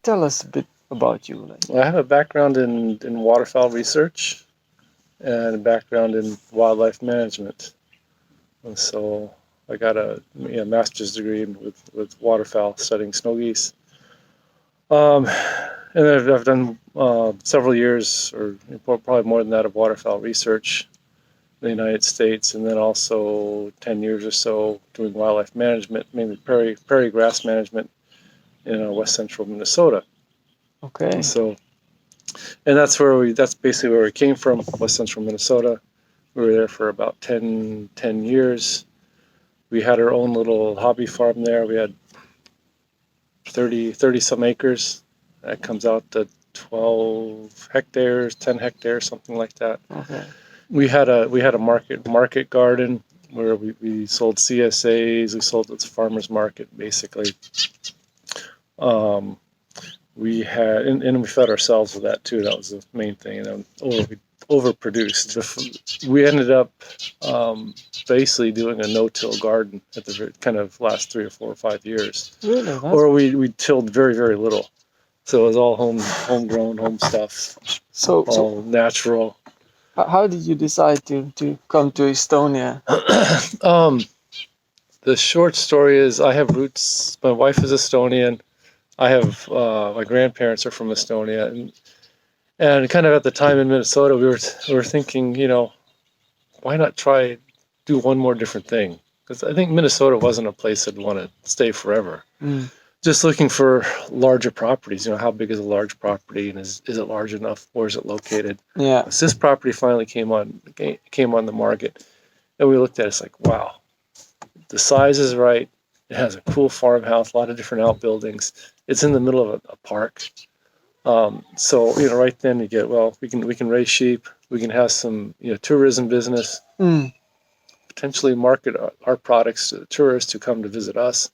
Tell us a bit about you. Like. Well, I have a background in waterfowl research and a background in wildlife management. And so I got a master's degree with waterfowl, studying snow geese. And then I've done several years, or probably more than that, of waterfowl research in the United States, and then also 10 years or so doing wildlife management, mainly prairie grass management in west central Minnesota. Okay. So, and that's basically where we came from, west central Minnesota. We were there for about 10 years. We had our own little hobby farm there. We had 30 some acres. That comes out to 12 hectares, 10 hectares, something like that. Okay. We had a market garden where we sold CSAs. We sold at the farmers market, basically. We had, and we fed ourselves with that too. That was the main thing. We overproduced. We ended up basically doing a no-till garden at the kind of last 3 or 4 or 5 years. Really? Or we tilled very, very little. So it was all homegrown, home stuff. All natural. How did you decide to come to Estonia? The short story is I have roots. My wife is Estonian. I have my grandparents are from Estonia, and kind of at the time in Minnesota, we were thinking, why not do one more different thing? Because I think Minnesota wasn't a place I'd want to stay forever. Mm. Just looking for larger properties. How big is a large property, and is it large enough? Where is it located? Yeah. So this property finally came on the market, and we looked at it. It's like, wow, the size is right. It has a cool farmhouse, a lot of different outbuildings. It's in the middle of a park. So right then you get, well, we can raise sheep. We can have some tourism business. Potentially market our products to the tourists who come to visit us,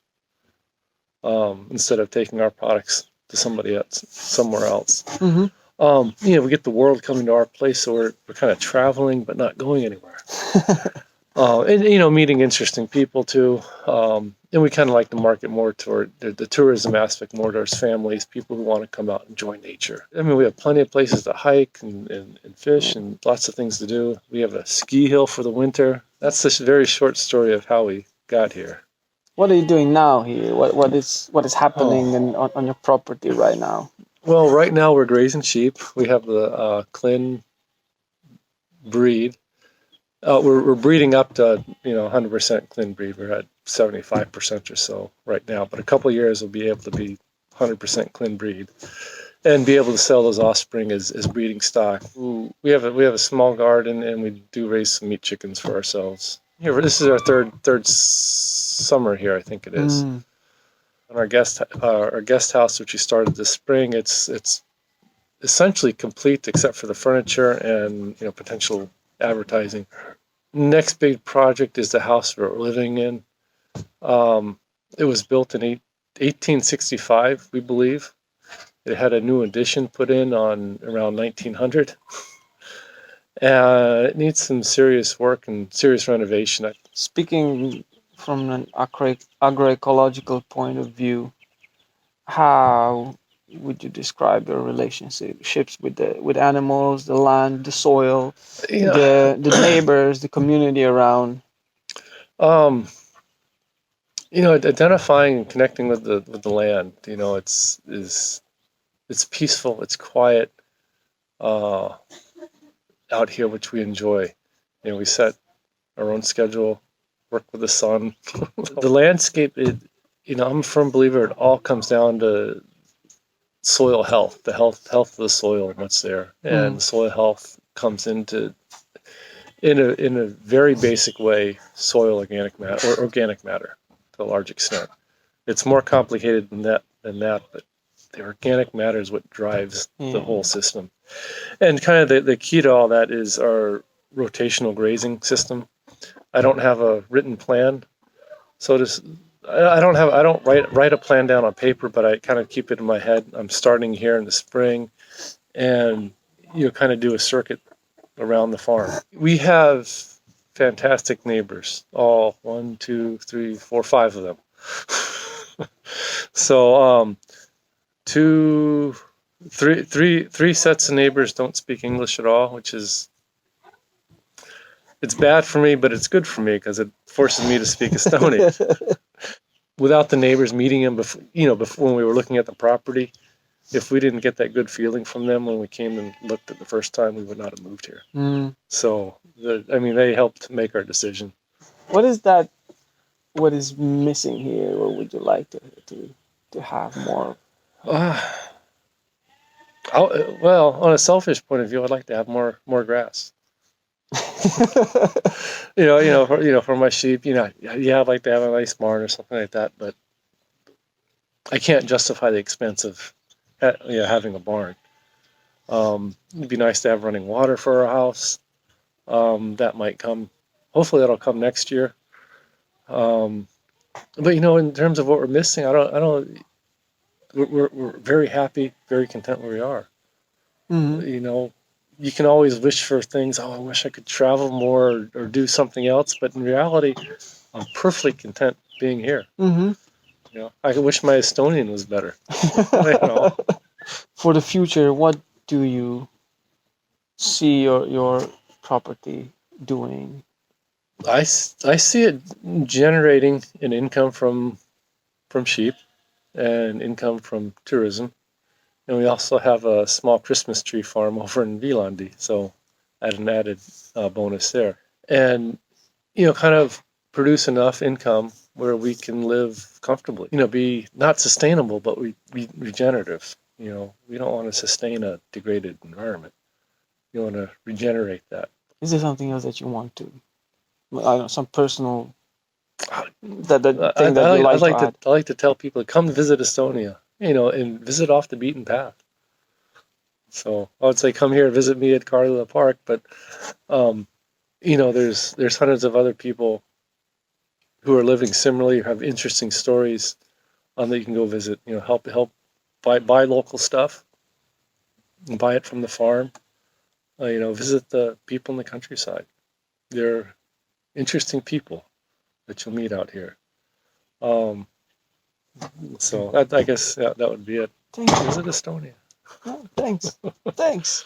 instead of taking our products to somebody else, somewhere else. Mm-hmm. We get the world coming to our place, so we're kind of traveling but not going anywhere. And meeting interesting people too. And we kind of like to market more toward the tourism aspect, more towards families, people who want to come out and enjoy nature. I mean, we have plenty of places to hike and fish and lots of things to do. We have a ski hill for the winter. That's this very short story of how we got here. What are you doing now here? What is happening on your property right now? Well, right now we're grazing sheep. We have the Klin breed. We're breeding up to 100% Klin breed. We're at 75% or so right now, but a couple of years we'll be able to be 100% Klin breed and be able to sell those offspring as breeding stock. We have a small garden, and we do raise some meat chickens for ourselves. Here, this is our third summer here, I think it is. And our guest house, which we started this spring, it's essentially complete except for the furniture and potential advertising. Next big project is the house we're living in. It was built in 1865, we believe. It had a new addition put in on around 1900. It needs some serious work and serious renovation. Speaking from an agroecological point of view, how would you describe your relationships with animals, the land, the soil, the neighbors, the community around? Identifying and connecting with the land. It's peaceful, it's quiet out here, which we enjoy. We set our own schedule, work with the sun. The landscape, I'm a firm believer it all comes down to soil health, the health of the soil and what's there. And soil health comes into, in a very basic way, soil organic matter, or organic matter to a large extent. It's more complicated than that, but the organic matter is what drives the whole system. And kind of the key to all that is our rotational grazing system. I don't have a written plan, so I don't write a plan down on paper, but I kind of keep it in my head. I'm starting here in the spring, and kind of do a circuit around the farm. We have fantastic neighbors, all 1, 2, 3, 4, 5 of them. So Two, three sets of neighbors don't speak English at all, which is, it's bad for me, but it's good for me because it forces me to speak Estonian. Without the neighbors meeting them before, before when we were looking at the property, if we didn't get that good feeling from them when we came and looked at the first time, we would not have moved here. So, they helped make our decision. What is that? What is missing here? What would you like to have more? Well, on a selfish point of view, I'd like to have more grass. For my sheep, I'd like to have a nice barn or something like that, but I can't justify the expense of having a barn. It'd be nice to have running water for our house. That might come. Hopefully, that'll come next year. But in terms of what we're missing, I don't. We're very happy, very content where we are. Mm-hmm. You can always wish for things. Oh, I wish I could travel more or do something else. But in reality, I'm perfectly content being here. Mm-hmm. I wish my Estonian was better. For the future, what do you see your property doing? I see it generating an income from sheep and income from tourism. And we also have a small Christmas tree farm over in Vilandi, so add an added bonus there. And, kind of produce enough income where we can live comfortably. Be not sustainable, but regenerative. We don't want to sustain a degraded environment. You want to regenerate that. Is there something else that you want to? I don't know, some personal that thing that you like to add. I like to tell people, come visit Estonia, and visit off the beaten path. So I would say, come here, visit me at Karula Park, but there's hundreds of other people who are living similarly, or have interesting stories that you can go visit. Help buy local stuff, and buy it from the farm. Visit the people in the countryside. They're interesting people that you'll meet out here. So I guess that would be it. Thank you. Visit Estonia. No, thanks. Thanks.